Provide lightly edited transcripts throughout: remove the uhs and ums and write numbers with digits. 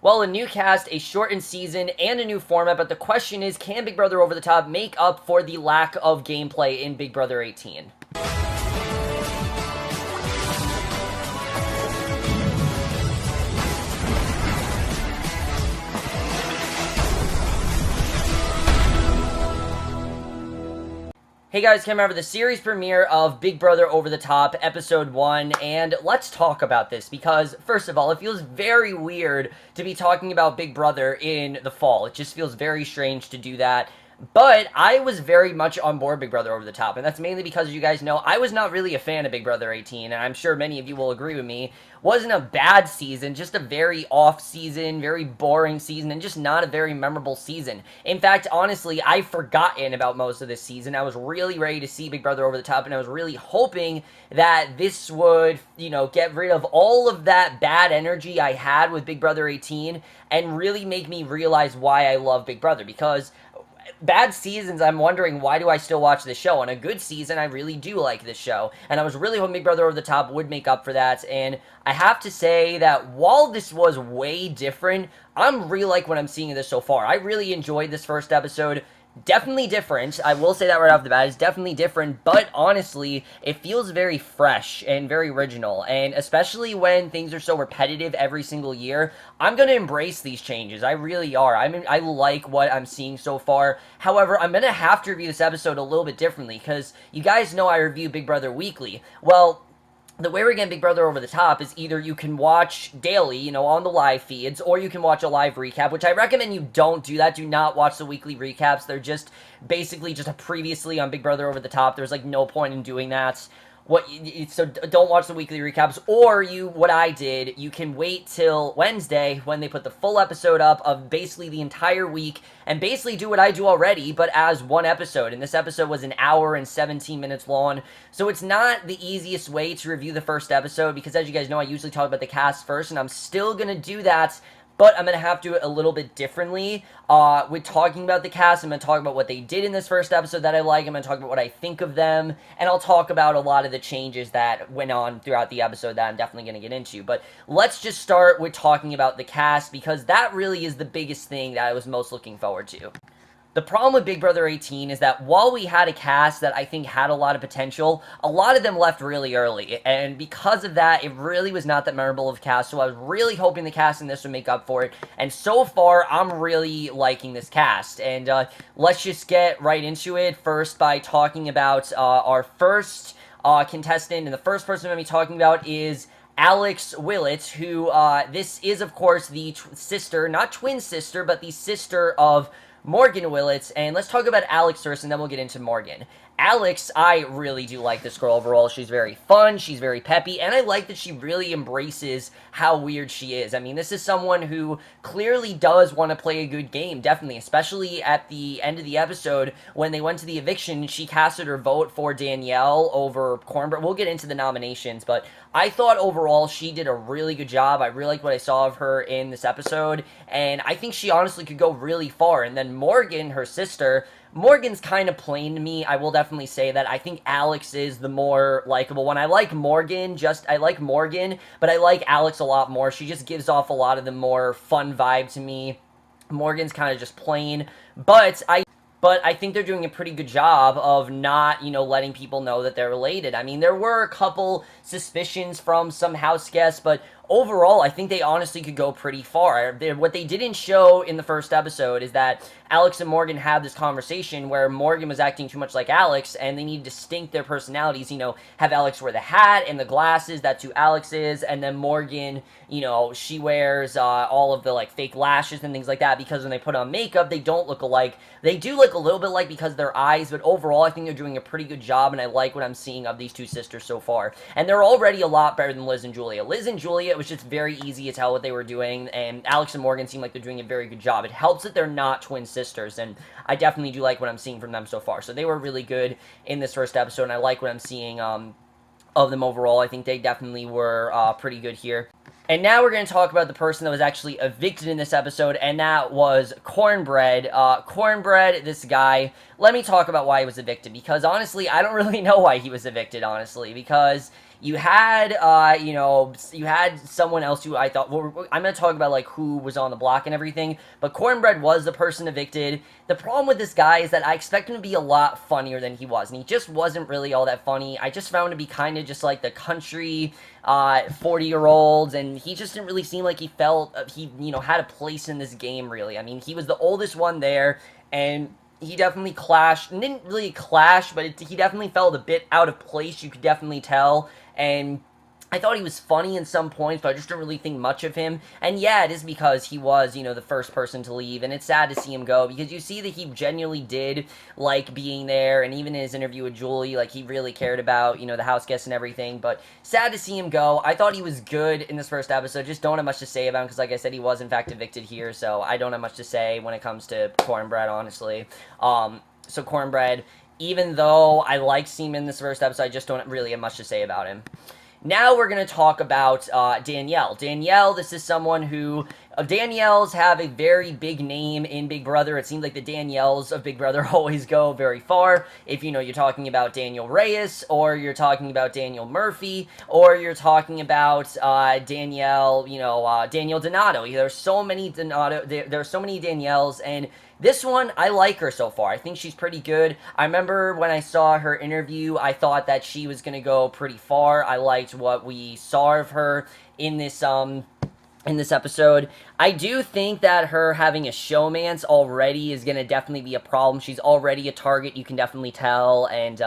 Well, a new cast, a shortened season, and a new format, but the question is, can Big Brother Over the Top make up for the lack of gameplay in Big Brother 18? Hey guys, came over the series premiere of Big Brother Over the Top, Episode 1, and let's talk about this, because, first of all, it feels very weird to be talking about Big Brother in the fall. It just feels very strange to do that. But I was very much on board Big Brother Over the Top, and that's mainly because, as you guys know, I was not really a fan of Big Brother 18, and I'm sure many of you will agree with me. Wasn't a bad season, just a very off season, very boring season, and just not a very memorable season. In fact, honestly, I've forgotten about most of this season. I was really ready to see Big Brother Over the Top, and I was really hoping that this would, get rid of all of that bad energy I had with Big Brother 18, and really make me realize why I love Big Brother, because bad seasons, I'm wondering, why do I still watch this show? On a good season, I really do like this show, and I was really hoping Big Brother Over the Top would make up for that, and I have to say that while this was way different, I'm really like what I'm seeing in this so far. I really enjoyed this first episode. Definitely different. I will say that right off the bat. It's definitely different, but honestly, it feels very fresh and very original, and especially when things are so repetitive every single year, I'm going to embrace these changes. I really are. I like what I'm seeing so far. However, I'm going to have to review this episode a little bit differently, because you guys know I review Big Brother weekly. Well, the way we're getting Big Brother Over the Top is either you can watch daily, on the live feeds, or you can watch a live recap, which I recommend you don't do that. Do not watch the weekly recaps. They're just basically just a previously on Big Brother Over the Top. There's no point in doing that. So don't watch the weekly recaps, or what I did, you can wait till Wednesday when they put the full episode up of basically the entire week, and basically do what I do already, but as one episode, and this episode was an hour and 17 minutes long, so it's not the easiest way to review the first episode, because as you guys know, I usually talk about the cast first, and I'm still gonna do that, but I'm going to have to do it a little bit differently. With talking about the cast, I'm going to talk about what they did in this first episode that I like. I'm going to talk about what I think of them. And I'll talk about a lot of the changes that went on throughout the episode that I'm definitely going to get into. But let's just start with talking about the cast, because that really is the biggest thing that I was most looking forward to. The problem with Big Brother 18 is that while we had a cast that I think had a lot of potential, a lot of them left really early, and because of that, it really was not that memorable of a cast, so I was really hoping the cast in this would make up for it, and so far, I'm really liking this cast, and let's just get right into it, first by talking about our first contestant, and the first person I'm going to be talking about is Alex Willits, who, this is, of course, the sister, not twin sister, but the sister of Morgan Willits, and let's talk about Alex first, and then we'll get into Morgan. Alex, I really do like this girl overall. She's very fun, she's very peppy, and I like that she really embraces how weird she is. I mean, this is someone who clearly does want to play a good game, definitely, especially at the end of the episode when they went to the eviction. She casted her vote for Danielle over Cornbread. We'll get into the nominations, but I thought overall she did a really good job. I really liked what I saw of her in this episode, and I think she honestly could go really far. And then Morgan, her sister, Morgan's kind of plain to me. I will definitely say that. I think Alex is the more likable one. I like Morgan, but I like Alex a lot more. She just gives off a lot of the more fun vibe to me. Morgan's kind of just plain, but I think they're doing a pretty good job of not, letting people know that they're related. I mean, there were a couple suspicions from some house guests, but overall, I think they honestly could go pretty far. What they didn't show in the first episode is that Alex and Morgan had this conversation where Morgan was acting too much like Alex, and they need to distinct their personalities, have Alex wear the hat and the glasses, that's who Alex is, and then Morgan, she wears all of the, fake lashes and things like that, because when they put on makeup, they don't look alike. They do look a little bit alike because of their eyes, but overall, I think they're doing a pretty good job, and I like what I'm seeing of these two sisters so far. And they're already a lot better than Liz and Julia. Liz and Julia, it was just very easy to tell what they were doing, and Alex and Morgan seem like they're doing a very good job. It helps that they're not twin sisters, and I definitely do like what I'm seeing from them so far. So they were really good in this first episode, and I like what I'm seeing of them overall. I think they definitely were pretty good here. And now we're going to talk about the person that was actually evicted in this episode, and that was Cornbread. Cornbread, this guy, let me talk about why he was evicted, because honestly, I don't really know why he was evicted, honestly, because you had, you had someone else who I thought, well, I'm going to talk about, like, who was on the block and everything, but Cornbread was the person evicted. The problem with this guy is that I expect him to be a lot funnier than he was, and he just wasn't really all that funny. I just found him to be kind of just like the country 40-year-olds, and he just didn't really seem like he felt, he had a place in this game, really. I mean, he was the oldest one there, and he definitely clashed, and didn't really clash, but he definitely felt a bit out of place, you could definitely tell, and I thought he was funny in some points, but I just didn't really think much of him. And yeah, it is because he was, the first person to leave, and it's sad to see him go, because you see that he genuinely did like being there, and even in his interview with Julie, like, he really cared about, the house guests and everything, but sad to see him go. I thought he was good in this first episode, just don't have much to say about him, because like I said, he was in fact evicted here, so I don't have much to say when it comes to Cornbread, honestly. So Cornbread, even though I liked seeing him in this first episode, I just don't really have much to say about him. Now we're going to talk about Danielle. Danielle, this is someone who... Danielles have a very big name in Big Brother. It seems like the Danielles of Big Brother always go very far. If, you're talking about Daniel Reyes, or you're talking about Daniel Murphy, or you're talking about Danielle, Danielle Donato. There's so many Donato, there's so many Danielles, and this one, I like her so far. I think she's pretty good. I remember when I saw her interview, I thought that she was going to go pretty far. I liked what we saw of her in this episode. I do think that her having a showmance already is going to definitely be a problem. She's already a target, you can definitely tell, and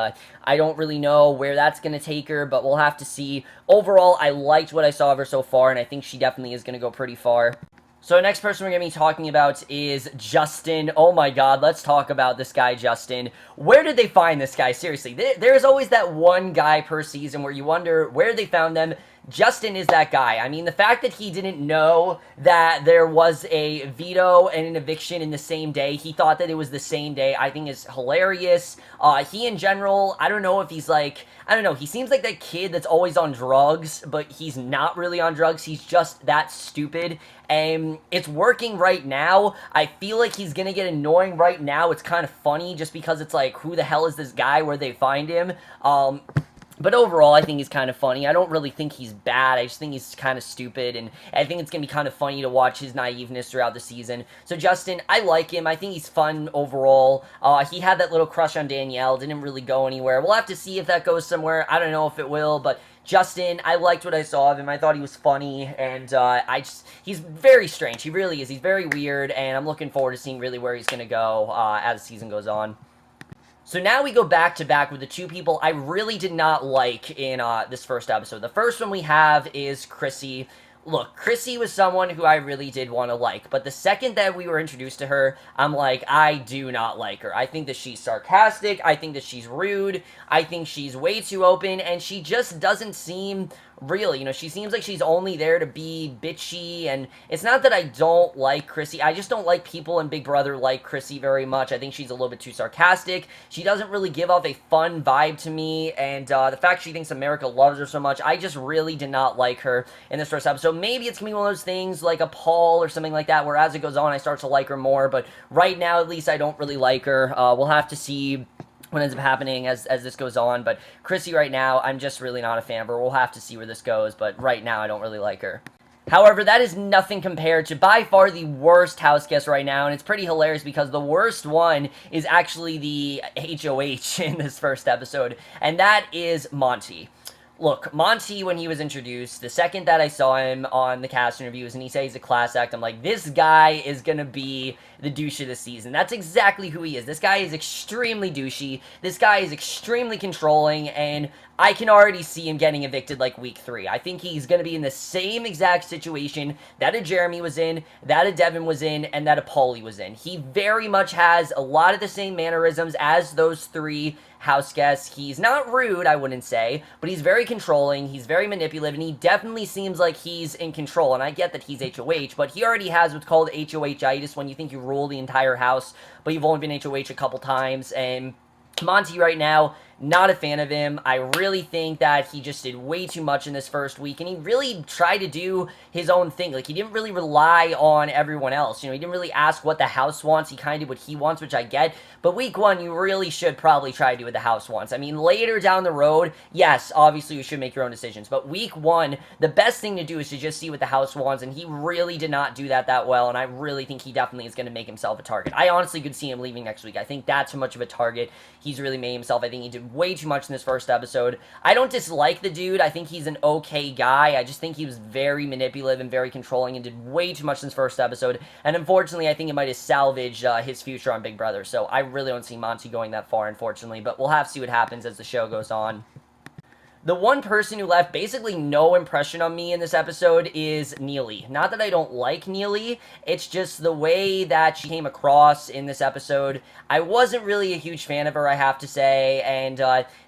I don't really know where that's going to take her, but we'll have to see. Overall, I liked what I saw of her so far, and I think she definitely is going to go pretty far. So the next person we're going to be talking about is Justin. Oh my god, let's talk about this guy, Justin. Where did they find this guy? Seriously, there's always that one guy per season where you wonder where they found them. Justin is that guy. I mean, the fact that he didn't know that there was a veto and an eviction in the same day, he thought that it was the same day, I think is hilarious. He, in general, I don't know if he's like, I don't know, he seems like that kid that's always on drugs, but he's not really on drugs, he's just that stupid, and it's working right now. I feel like he's gonna get annoying right now. It's kind of funny, just because it's like, who the hell is this guy, where they find him? But overall, I think he's kind of funny. I don't really think he's bad. I just think he's kind of stupid, and I think it's going to be kind of funny to watch his naiveness throughout the season. So Justin, I like him. I think he's fun overall. He had that little crush on Danielle. Didn't really go anywhere. We'll have to see if that goes somewhere. I don't know if it will, but Justin, I liked what I saw of him. I thought he was funny, and he's very strange. He really is. He's very weird, and I'm looking forward to seeing really where he's going to go as the season goes on. So now we go back to back with the two people I really did not like in this first episode. The first one we have is Kryssie. Look, Kryssie was someone who I really did want to like, but the second that we were introduced to her, I'm like, I do not like her. I think that she's sarcastic, I think that she's rude, I think she's way too open, and she just doesn't seem real. She seems like she's only there to be bitchy, and it's not that I don't like Kryssie, I just don't like people in Big Brother like Kryssie very much. I think she's a little bit too sarcastic, she doesn't really give off a fun vibe to me, and the fact she thinks America loves her so much, I just really did not like her in this first episode. Maybe it's gonna be one of those things like a Paul or something like that, where as it goes on I start to like her more, but right now at least I don't really like her. We'll have to see what ends up happening as this goes on, but Kryssie right now, I'm just really not a fan of her. We'll have to see where this goes, but right now I don't really like her. However, that is nothing compared to by far the worst house guest right now, and it's pretty hilarious because the worst one is actually the HOH in this first episode, and that is Monte. Look, Monte, when he was introduced, the second that I saw him on the cast interviews and he said he's a class act, I'm like, this guy is gonna be the douche of the season. That's exactly who he is. This guy is extremely douchey. This guy is extremely controlling, and I can already see him getting evicted like week 3. I think he's going to be in the same exact situation that a Jeremy was in, that a Devin was in, and that a Paulie was in. He very much has a lot of the same mannerisms as those 3 house guests. He's not rude, I wouldn't say, but he's very controlling, he's very manipulative, and he definitely seems like he's in control. And I get that he's HOH, but he already has what's called HOH-itis, when you think you rule the entire house, but you've only been HOH a couple times, and Monte right now Not a fan of him. I really think that he just did way too much in this first week, and he really tried to do his own thing. Like, he didn't really rely on everyone else. You know, he didn't really ask what the house wants. He kind of did what he wants, which I get. But week one, you really should probably try to do what the house wants. I mean, later down the road, yes, obviously you should make your own decisions. But week one, the best thing to do is to just see what the house wants, and he really did not do that well, and I really think he definitely is going to make himself a target. I honestly could see him leaving next week. I think that's too much of a target. He's really made himself. I think he did way too much in this first episode. I don't dislike the dude. I think he's an okay guy. I just think he was very manipulative and very controlling and did way too much in this first episode. And unfortunately, I think it might have salvaged his future on Big Brother. So I really don't see Monte going that far, unfortunately. But we'll have to see what happens as the show goes on. The one person who left basically no impression on me in this episode is Neely. Not that I don't like Neely, it's just the way that she came across in this episode. I wasn't really a huge fan of her, I have to say, and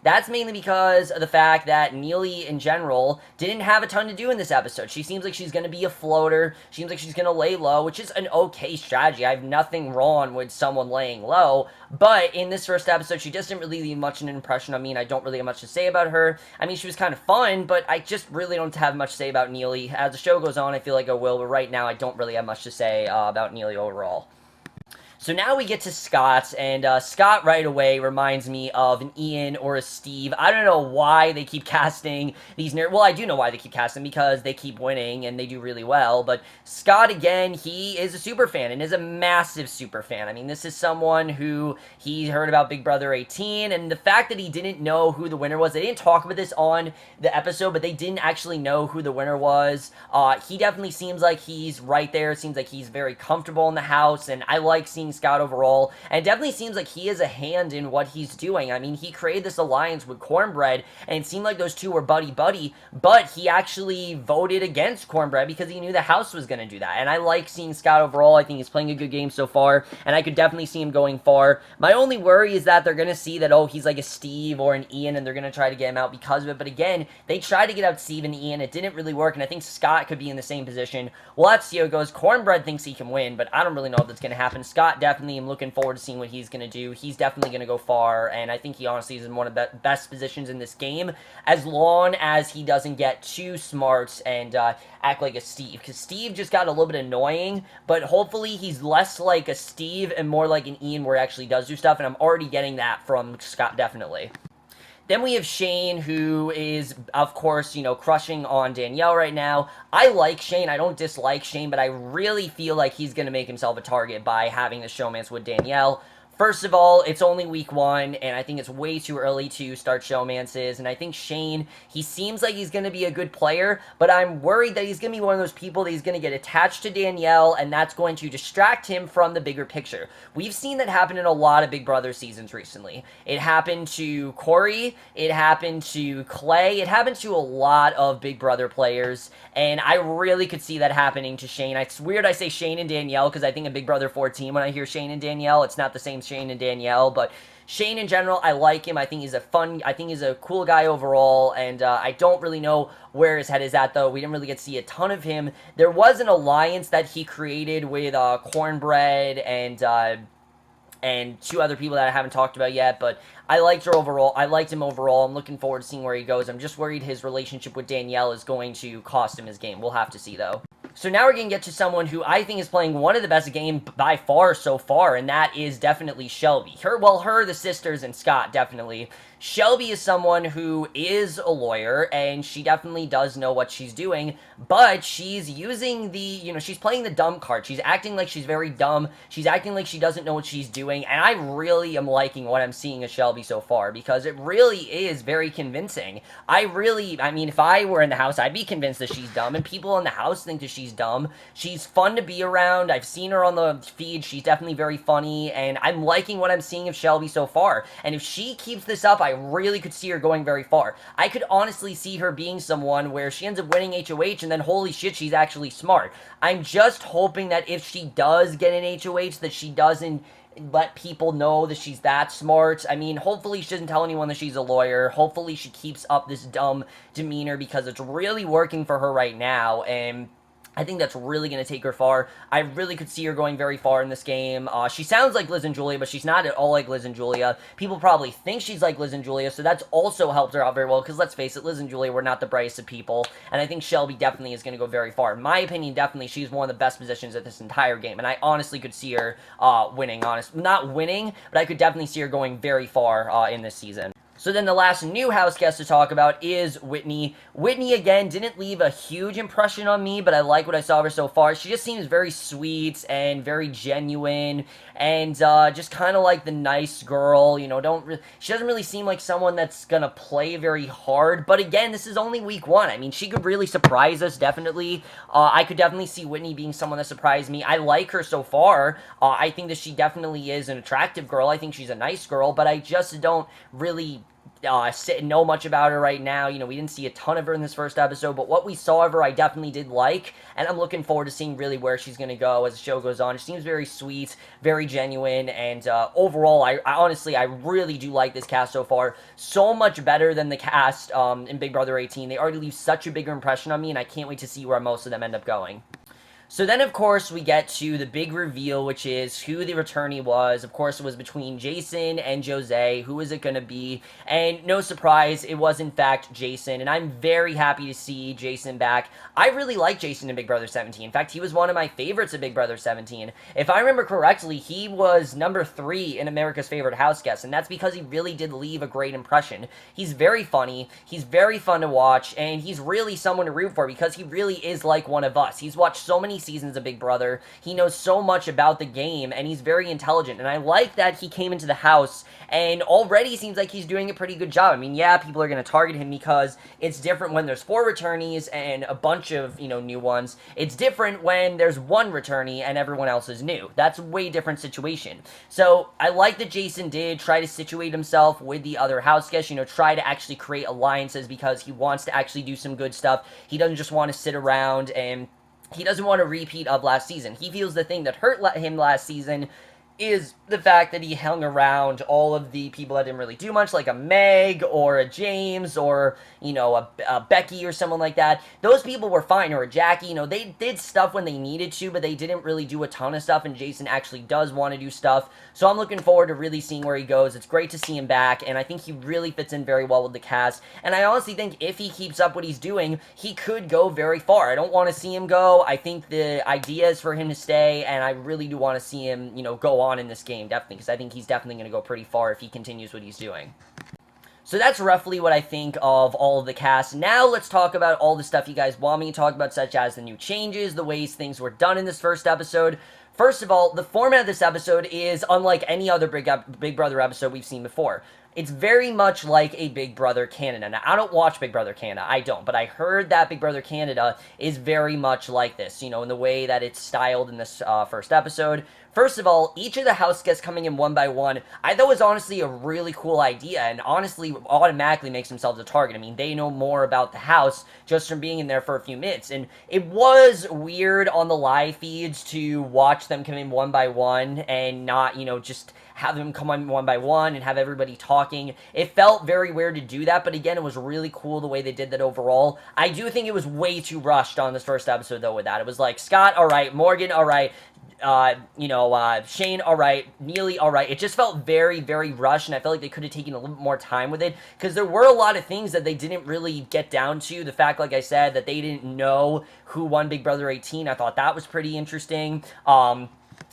that's mainly because of the fact that Neely, in general, didn't have a ton to do in this episode. She seems like she's going to be a floater, she seems like she's going to lay low, which is an okay strategy. I have nothing wrong with someone laying low, but in this first episode, she just didn't really leave much of an impression on me, and I don't really have much to say about her. I mean, she was kind of fun, but I just really don't have much to say about Neely. As the show goes on, I feel like I will, but right now I don't really have much to say about Neely overall. So now we get to Scott, and Scott right away reminds me of an Ian or a Steve. I don't know why they keep casting these well, I do know why they keep casting, because they keep winning and they do really well, but Scott, again, he is a super fan and is a massive super fan. I mean, this is someone who he heard about Big Brother 18, and the fact that he didn't know who the winner was, they didn't talk about this on the episode, but they didn't actually know who the winner was. He definitely seems like he's right there. It seems like he's very comfortable in the house, and I like seeing Scott overall, and it definitely seems like he has a hand in what he's doing. I mean, he created this alliance with Cornbread, and it seemed like those two were buddy-buddy, but he actually voted against Cornbread because he knew the house was going to do that, and I like seeing Scott overall. I think he's playing a good game so far, and I could definitely see him going far. My only worry is that they're going to see that, oh, he's like a Steve or an Ian, and they're going to try to get him out because of it, but again, they tried to get out Steve and Ian. It didn't really work, and I think Scott could be in the same position. Well, that's how it goes. Cornbread thinks he can win, but I don't really know if that's going to happen. Scott definitely am looking forward to seeing what he's going to do. He's definitely going to go far, and I think he honestly is in one of the best positions in this game, as long as he doesn't get too smart and act like a Steve, because Steve just got a little bit annoying, but hopefully he's less like a Steve and more like an Ian where he actually does do stuff, and I'm already getting that from Scott, definitely. Then we have Shane, who is, of course, you know, crushing on Danielle right now. I like Shane. I don't dislike Shane, but I really feel like he's going to make himself a target by having the showmance with Danielle. First of all, it's only week one, and I think it's way too early to start showmances, and I think Shane, he seems like he's going to be a good player, but I'm worried that he's going to be one of those people that he's going to get attached to Danielle, and that's going to distract him from the bigger picture. We've seen that happen in a lot of Big Brother seasons recently. It happened to Corey, it happened to Clay, it happened to a lot of Big Brother players, and I really could see that happening to Shane. It's weird I say Shane and Danielle, because I think of Big Brother 14 when I hear Shane and Danielle. It's not the same Shane and Danielle, but Shane in general, I like him. I think he's a cool guy overall, and I don't really know where his head is at, though. We didn't really get to see a ton of him. There was an alliance that he created with Cornbread and two other people that I haven't talked about yet, but I liked her overall. I liked him overall. I'm looking forward to seeing where he goes. I'm just worried his relationship with Danielle is going to cost him his game. We'll have to see, though. So now we're going to get to someone who I think is playing one of the best games by far so far, and that is definitely Shelby. Her, the sisters, and Scott, definitely. Shelby is someone who is a lawyer, and she definitely does know what she's doing, but she's using she's playing the dumb card. She's acting like she's very dumb. She's acting like she doesn't know what she's doing, and I really am liking what I'm seeing of Shelby so far, because it really is very convincing. I mean, if I were in the house, I'd be convinced that she's dumb, and people in the house think that she's dumb. She's fun to be around. I've seen her on the feed. She's definitely very funny, and I'm liking what I'm seeing of Shelby so far, and if she keeps this up, I really could see her going very far. I could honestly see her being someone where she ends up winning HOH, and then holy shit, she's actually smart. I'm just hoping that if she does get an HOH, that she doesn't let people know that she's that smart. I mean, hopefully she doesn't tell anyone that she's a lawyer. Hopefully she keeps up this dumb demeanor, because it's really working for her right now, and I think that's really going to take her far. I really could see her going very far in this game. She sounds like Liz and Julia, but she's not at all like Liz and Julia. People probably think she's like Liz and Julia, so that's also helped her out very well, because let's face it, Liz and Julia were not the brightest of people, and I think Shelby definitely is going to go very far. In my opinion, definitely, she's one of the best positions at this entire game, and I honestly could see her winning. Not winning, but I could definitely see her going very far in this season. So then the last new house guest to talk about is Whitney. Whitney, again, didn't leave a huge impression on me, but I like what I saw of her so far. She just seems very sweet and very genuine, and just kind of like the nice girl, you know, she doesn't really seem like someone that's gonna play very hard, but again, this is only week 1. I mean, she could really surprise us, definitely. I could definitely see Whitney being someone that surprised me. I like her so far. I think that she definitely is an attractive girl. I think she's a nice girl, but I just don't really know much about her right now. You know, we didn't see a ton of her in this first episode, but what we saw of her, I definitely did like, and I'm looking forward to seeing really where she's going to go as the show goes on. She seems very sweet, very genuine, and overall, I honestly, I really do like this cast so far. So much better than the cast in Big Brother 18. They already leave such a bigger impression on me, and I can't wait to see where most of them end up going. So then, of course, we get to the big reveal, which is who the returnee was. Of course, it was between Jason and Jose. Who is it going to be? And no surprise, it was, in fact, Jason. And I'm very happy to see Jason back. I really like Jason in Big Brother 17. In fact, he was one of my favorites in Big Brother 17. If I remember correctly, he was number 3 in America's Favorite House Guest. And that's because he really did leave a great impression. He's very funny. He's very fun to watch. And he's really someone to root for, because he really is like one of us. He's watched so many seasons of Big Brother. He knows so much about the game, and he's very intelligent, and I like that he came into the house and already seems like he's doing a pretty good job. I mean, yeah, people are going to target him because it's different when there's 4 returnees and a bunch of, you know, new ones. It's different when there's 1 returnee and everyone else is new. That's a way different situation. So I like that Jason did try to situate himself with the other house guests, you know, try to actually create alliances, because he wants to actually do some good stuff. He doesn't just want to sit around, and he doesn't want a repeat of last season. He feels the thing that hurt him last season is the fact that he hung around all of the people that didn't really do much, like a Meg or a James or, you know, a Becky or someone like that. Those people were fine, or a Jackie. You know, they did stuff when they needed to, but they didn't really do a ton of stuff, and Jason actually does want to do stuff. So I'm looking forward to really seeing where he goes. It's great to see him back, and I think he really fits in very well with the cast. And I honestly think if he keeps up what he's doing, he could go very far. I don't want to see him go. I think the idea is for him to stay, and I really do want to see him, you know, go on in this game, definitely, because I think he's definitely going to go pretty far if he continues what he's doing. So that's roughly what I think of all of the cast. Now let's talk about all the stuff you guys want me to talk about, such as the new changes, the ways things were done in this first episode. First of all, the format of this episode is unlike any other Big Brother episode we've seen before. It's very much like a Big Brother Canada. Now, I don't watch Big Brother Canada. I don't. But I heard that Big Brother Canada is very much like this, you know, in the way that it's styled in this first episode. First of all, each of the house guests coming in one by one, I thought was honestly a really cool idea, and honestly automatically makes themselves a target. I mean, they know more about the house just from being in there for a few minutes, and it was weird on the live feeds to watch them come in one by one and not, you know, just have them come on one by one and have everybody talking. It felt very weird to do that, but again, it was really cool the way they did that overall. I do think it was way too rushed on this first episode, though, with that. It was like, Scott, alright, Morgan, alright, Shane, alright, Neely, alright. It just felt very, very rushed, and I felt like they could have taken a little bit more time with it, because there were a lot of things that they didn't really get down to. The fact, like I said, that they didn't know who won Big Brother 18, I thought that was pretty interesting.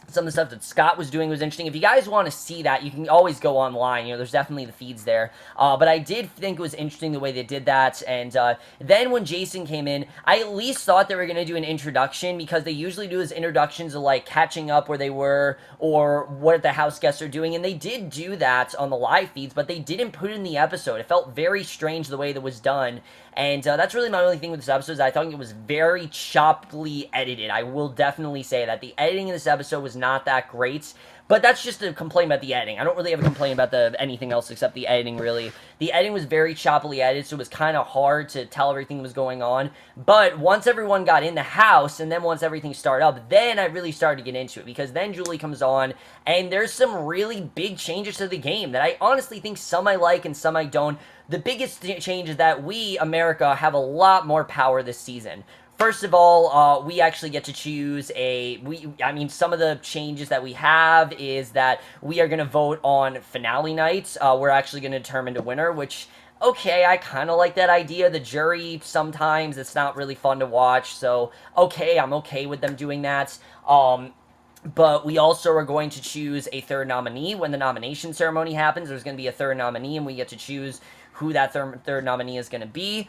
Some of the stuff that Scott was doing was interesting. If you guys want to see that, you can always go online. You know, there's definitely the feeds there. But I did think it was interesting the way they did that. And then when Jason came in, I at least thought they were going to do an introduction, because they usually do his introductions of, like, catching up where they were or what the house guests are doing. And they did do that on the live feeds, but they didn't put it in the episode. It felt very strange the way that was done. And that's really my only thing with this episode, is I thought it was very choppily edited. I will definitely say that. The editing in this episode was not that great, but that's just a complaint about the editing. I don't really have a complaint about anything else except the editing, really. The editing was very choppily edited, so it was kind of hard to tell everything that was going on. But once everyone got in the house, and then once everything started up, then I really started to get into it, because then Julie comes on, and there's some really big changes to the game that I honestly think some I like and some I don't. The biggest change is that we, America, have a lot more power this season. First of all, we actually get to choose some of the changes that we have is that we are going to vote on finale night. We're actually going to determine the winner, which, okay, I kind of like that idea. The jury, sometimes it's not really fun to watch, so okay, I'm okay with them doing that. But we also are going to choose a third nominee. When the nomination ceremony happens, there's going to be a third nominee, and we get to choose who that third nominee is going to be.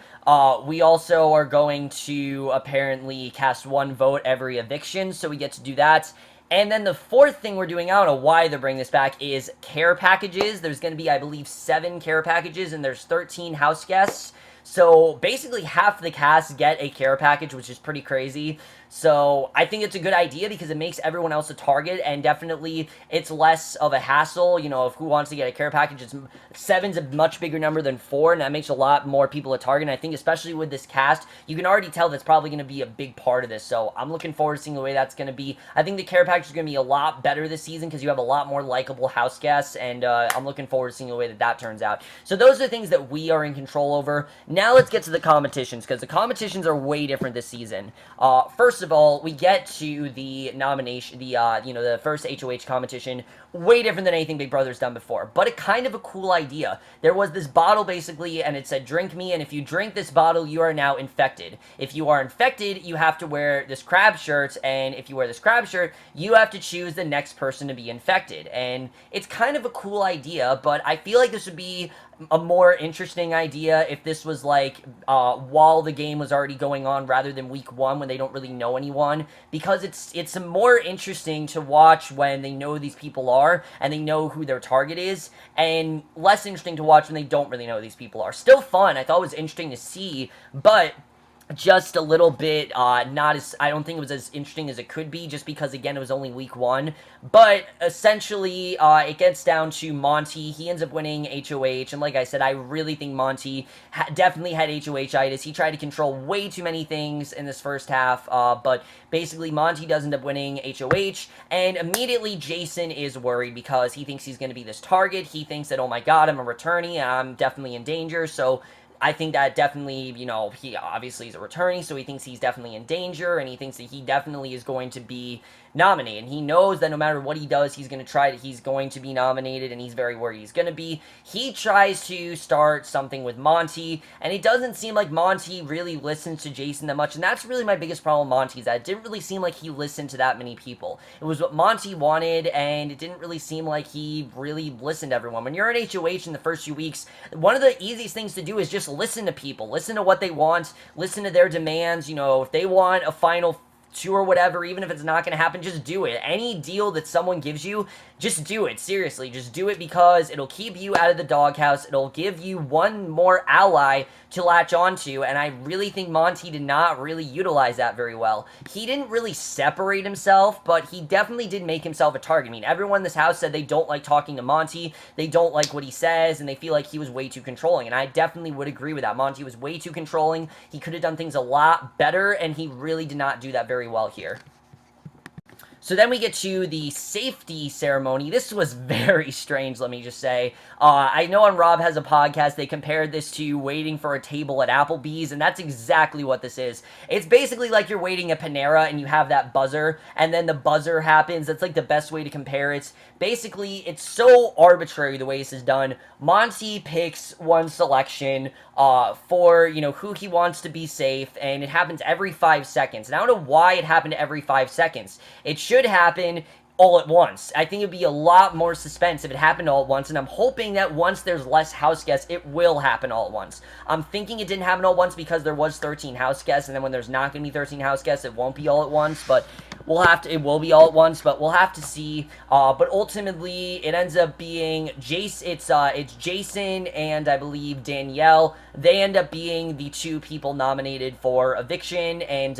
We also are going to apparently cast one vote every eviction, so we get to do that. And then the fourth thing we're doing, I don't know why they're bringing this back, is care packages. There's going to be, I believe, 7 care packages, and there's 13 house guests. So basically half the cast get a care package, which is pretty crazy. So I think it's a good idea because it makes everyone else a target, and definitely it's less of a hassle. You know, if who wants to get a care package, 7's a much bigger number than 4, and that makes a lot more people a target. And I think especially with this cast, you can already tell that's probably going to be a big part of this. So I'm looking forward to seeing the way that's going to be. I think the care package is going to be a lot better this season because you have a lot more likable house guests, and I'm looking forward to seeing the way that turns out. So those are the things that we are in control over. Now let's get to the competitions, because the competitions are way different this season. First of all, we get to the nomination, the first HOH competition, way different than anything Big Brother's done before, but a kind of a cool idea. There was this bottle, basically, and it said, drink me, and if you drink this bottle, you are now infected. If you are infected, you have to wear this crab shirt, and if you wear this crab shirt, you have to choose the next person to be infected, and it's kind of a cool idea, but I feel like this would be a more interesting idea if this was like while the game was already going on rather than week 1 when they don't really know anyone, because it's more interesting to watch when they know who these people are and they know who their target is, and less interesting to watch when they don't really know who these people are. Still fun, I thought it was interesting to see, but just a little bit, I don't think it was as interesting as it could be, just because, again, it was only week 1, but essentially, it gets down to Monte. He ends up winning HOH, and like I said, I really think Monte definitely had HOH-itis. He tried to control way too many things in this first half, but basically, Monte does end up winning HOH, and immediately, Jason is worried because he thinks he's going to be this target. He thinks that, oh my god, I'm a returnee, and I'm definitely in danger, so I think that definitely, he obviously is a returnee, so he thinks he's definitely in danger, and he thinks that he definitely is going to be nominated. And he knows that no matter what he does, he's going to be nominated, and he's very worried he's going to be. He tries to start something with Monte, and it doesn't seem like Monte really listens to Jason that much, and that's really my biggest problem with Monte, is that it didn't really seem like he listened to that many people. It was what Monte wanted, and it didn't really seem like he really listened to everyone. When you're in HOH in the first few weeks, one of the easiest things to do is just listen to people, listen to what they want, listen to their demands. If they want a final 2 or whatever, even if it's not going to happen, just do it. Any deal that someone gives you, just do it. Seriously, just do it, because it'll keep you out of the doghouse. It'll give you one more ally to latch onto, and I really think Monte did not really utilize that very well. He didn't really separate himself, but he definitely did make himself a target. I mean, everyone in this house said they don't like talking to Monte, they don't like what he says, and they feel like he was way too controlling, and I definitely would agree with that. Monte was way too controlling. He could have done things a lot better, and he really did not do that very well here. So then we get to the safety ceremony. This was very strange, let me just say. I know on Rob Has a Podcast, they compared this to waiting for a table at Applebee's, and that's exactly what this is. It's basically like you're waiting at Panera, and you have that buzzer, and then the buzzer happens. That's like the best way to compare it. Basically, it's so arbitrary the way this is done. Monte picks one selection for, who he wants to be safe, and it happens every 5 seconds. And I don't know why it happened every 5 seconds. It should happen all at once. I think it'd be a lot more suspense if it happened all at once, and I'm hoping that once there's less house guests, it will happen all at once. I'm thinking it didn't happen all at once because there was 13 house guests, and then when there's not going to be 13 house guests, it won't be all at once, but it will be all at once, but we'll have to see. But ultimately, it ends up being it's Jason and I believe Danielle. They end up being the 2 people nominated for eviction, and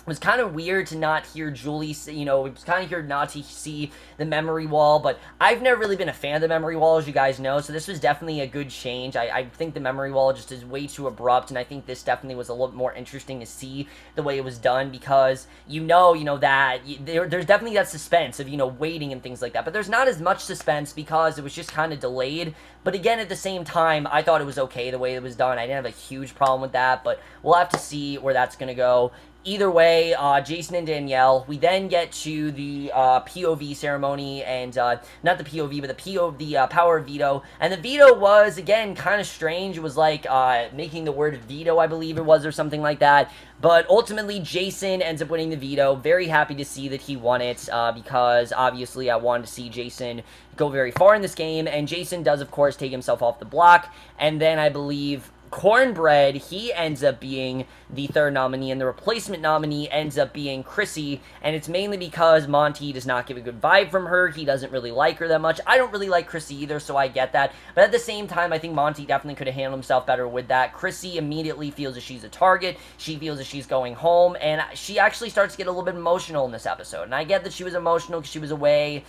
It was kind of weird to not hear Julie say, it was kind of weird not to see the memory wall, but I've never really been a fan of the memory wall, as you guys know, so this was definitely a good change. I think the memory wall just is way too abrupt, and I think this definitely was a little more interesting to see the way it was done, because that there's definitely that suspense of, waiting and things like that, but there's not as much suspense because it was just kind of delayed. But again, at the same time, I thought it was okay the way it was done. I didn't have a huge problem with that, but we'll have to see where that's going to go. Either way, Jason and Danielle, we then get to the POV ceremony, and not the POV, but the power of veto. And the veto was, again, kind of strange. It was like making the word veto, I believe it was, or something like that. But ultimately, Jason ends up winning the veto. Very happy to see that he won it, because obviously I wanted to see Jason go very far in this game. And Jason does, of course, take himself off the block. And then I believe Cornbread, he ends up being the third nominee, and the replacement nominee ends up being Kryssie, and it's mainly because Monte does not give a good vibe from her. He doesn't really like her that much. I don't really like Kryssie either, so I get that, but at the same time, I think Monte definitely could have handled himself better with that. Kryssie immediately feels that she's a target. She feels that she's going home, and she actually starts to get a little bit emotional in this episode, and I get that she was emotional because she was away,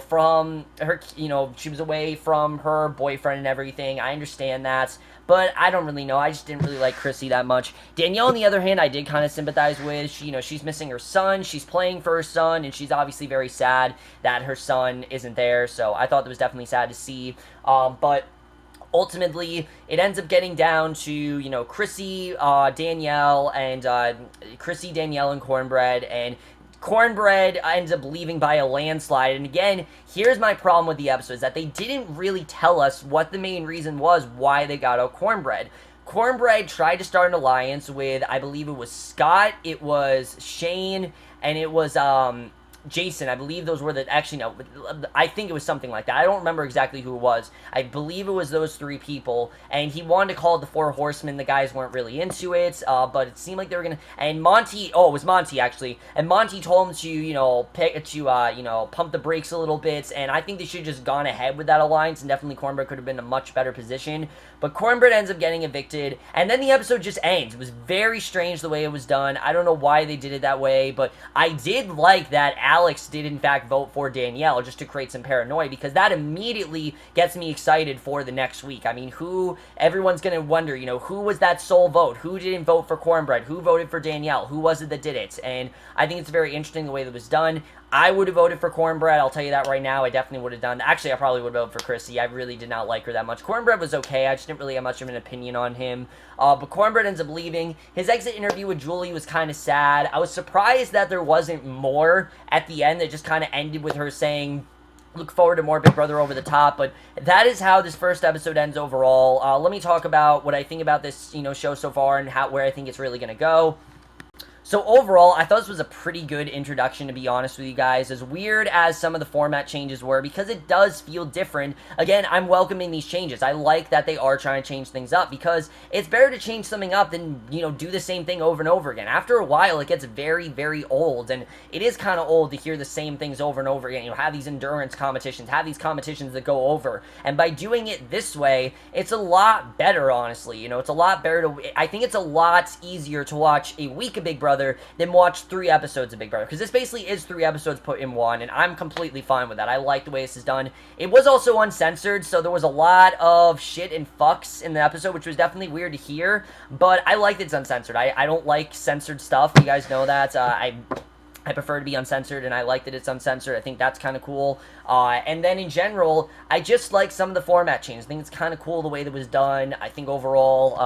from her, she was away from her boyfriend and everything. I understand that, but I don't really know. I just didn't really like Kryssie that much. Danielle, on the other hand, I did kind of sympathize with. She's missing her son. She's playing for her son, and she's obviously very sad that her son isn't there. So I thought that was definitely sad to see. But ultimately, it ends up getting down to, Kryssie, Danielle, and Kryssie, Danielle, and Cornbread, and Cornbread ends up leaving by a landslide. And again, here's my problem with the episode, is that they didn't really tell us what the main reason was why they got out Cornbread. Cornbread tried to start an alliance with, I believe it was Scott, it was Shane, and it was Jason. I believe those were actually, no, I think it was something like that. I don't remember exactly who it was. I believe it was those three people, and he wanted to call it the Four Horsemen. The guys weren't really into it, but it seemed like they were gonna, and Monte, it was Monte, actually, and Monte told him to, pump the brakes a little bit, and I think they should have just gone ahead with that alliance, and definitely Cornbread could have been in a much better position, but Cornbread ends up getting evicted, and then the episode just ends. It was very strange the way it was done. I don't know why they did it that way, but I did like that Alex did in fact vote for Danielle, just to create some paranoia, because that immediately gets me excited for the next week. I mean, everyone's going to wonder, who was that sole vote? Who didn't vote for Cornbread? Who voted for Danielle? Who was it that did it? And I think it's very interesting the way that was done. I would have voted for Cornbread, I'll tell you that right now. I definitely would have done. Actually, I probably would have voted for Kryssie. I really did not like her that much. Cornbread was okay. I just didn't really have much of an opinion on him. But Cornbread ends up leaving. His exit interview with Julie was kind of sad. I was surprised that there wasn't more at the end that just kind of ended with her saying, look forward to more Big Brother Over the Top, but that is how this first episode ends overall. Let me talk about what I think about this, show so far, and where I think it's really going to go. So overall, I thought this was a pretty good introduction, to be honest with you guys. As weird as some of the format changes were, because it does feel different, again, I'm welcoming these changes. I like that they are trying to change things up, because it's better to change something up than, do the same thing over and over again. After a while, it gets very, very old, and it is kind of old to hear the same things over and over again. Have these endurance competitions, have these competitions that go over, and by doing it this way, it's a lot better, honestly. It's a lot better I think it's a lot easier to watch a week of Big Brother than watch 3 episodes of Big Brother, because this basically is 3 episodes put in one, and I'm completely fine with that. I like the way this is done. It was also uncensored, so there was a lot of shit and fucks in the episode, which was definitely weird to hear, but I like that it's uncensored. I don't like censored stuff. You guys know that. I prefer to be uncensored, and I like that it's uncensored. I think that's kind of cool. And then in general, I just like some of the format changes. I think it's kind of cool the way that was done. I think overall,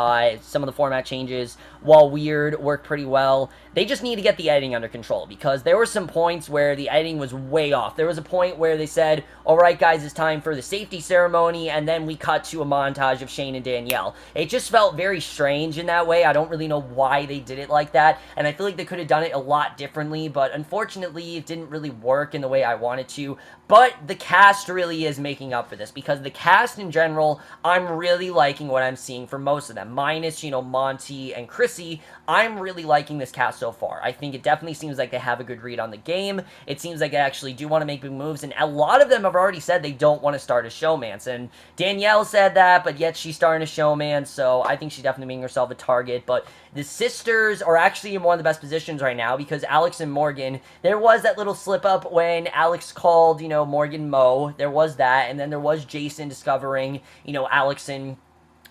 some of the format changes, while weird, worked pretty well. They just need to get the editing under control, because there were some points where the editing was way off. There was a point where they said, all right, guys, it's time for the safety ceremony, and then we cut to a montage of Shane and Danielle. It just felt very strange in that way. I don't really know why they did it like that, and I feel like they could have done it a lot differently, but but unfortunately, it didn't really work in the way I wanted to. But the cast really is making up for this, because the cast in general, I'm really liking what I'm seeing for most of them. Minus, Monte and Kryssie, I'm really liking this cast so far. I think it definitely seems like they have a good read on the game. It seems like they actually do want to make big moves, and a lot of them have already said they don't want to start a showmance. And Danielle said that, but yet she's starting a showmance, so I think she's definitely making herself a target. But the sisters are actually in one of the best positions right now, because Alex and Morgan, there was that little slip up when Alex called, Morgan Mo. There was that, and then there was Jason discovering, Alex and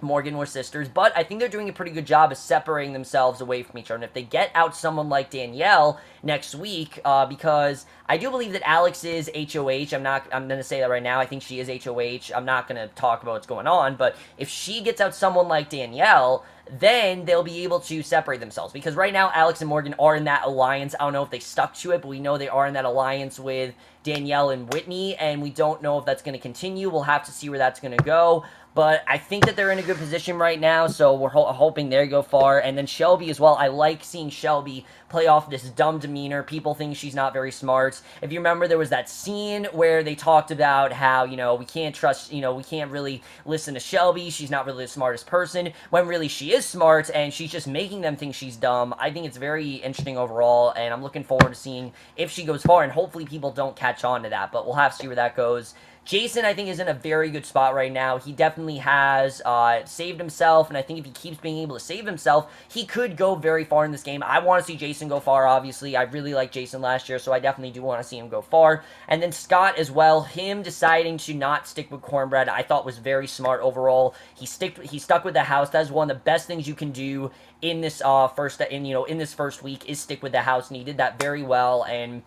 Morgan were sisters, but I think they're doing a pretty good job of separating themselves away from each other. And if they get out someone like Danielle next week, because I do believe that Alex is HOH. I'm going to say that right now. I think she is HOH. I'm not going to talk about what's going on, but if she gets out someone like Danielle, then they'll be able to separate themselves. Because right now, Alex and Morgan are in that alliance. I don't know if they stuck to it, but we know they are in that alliance with Danielle and Whitney, and we don't know if that's going to continue. We'll have to see where that's going to go. But I think that they're in a good position right now, so we're hoping they go far. And then Shelby as well. I like seeing Shelby play off this dumb demeanor. People think she's not very smart. If you remember, there was that scene where they talked about how, we can't trust, we can't really listen to Shelby. She's not really the smartest person, when really she is smart, and she's just making them think she's dumb. I think it's very interesting overall, and I'm looking forward to seeing if she goes far, and hopefully people don't catch on to that, but we'll have to see where that goes. Jason, I think, is in a very good spot right now. He definitely has saved himself, and I think if he keeps being able to save himself, he could go very far in this game. I want to see Jason go far, obviously. I really liked Jason last year, so I definitely do want to see him go far. And then Scott as well, him deciding to not stick with Cornbread, I thought was very smart overall. He stuck with the house. That's one of the best things you can do in this in this first week, is stick with the house, and he did that very well. And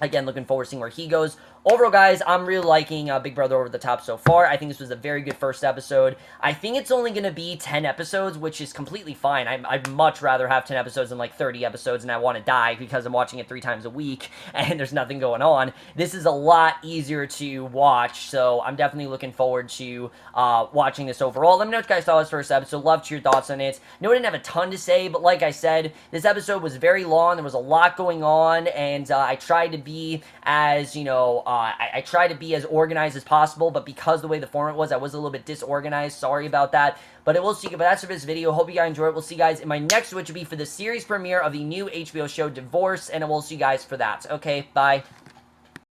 again, looking forward to seeing where he goes. Overall, guys, I'm really liking Big Brother Over the Top so far. I think this was a very good first episode. I think it's only going to be 10 episodes, which is completely fine. I'd much rather have 10 episodes than like 30 episodes, and I want to die because I'm watching it 3 times a week, and there's nothing going on. This is a lot easier to watch, so I'm definitely looking forward to watching this overall. Let me know what you guys thought of this first episode. Love to hear your thoughts on it. I know I didn't have a ton to say, but like I said, this episode was very long. There was a lot going on, and I tried to be as, I tried to be as organized as possible, but because the way the format was, I was a little bit disorganized. Sorry about that. But we'll see. But that's for this video. Hope you guys enjoyed it. We'll see you guys in my next, which will be for the series premiere of the new HBO show Divorce, and we'll see you guys for that. Okay, bye.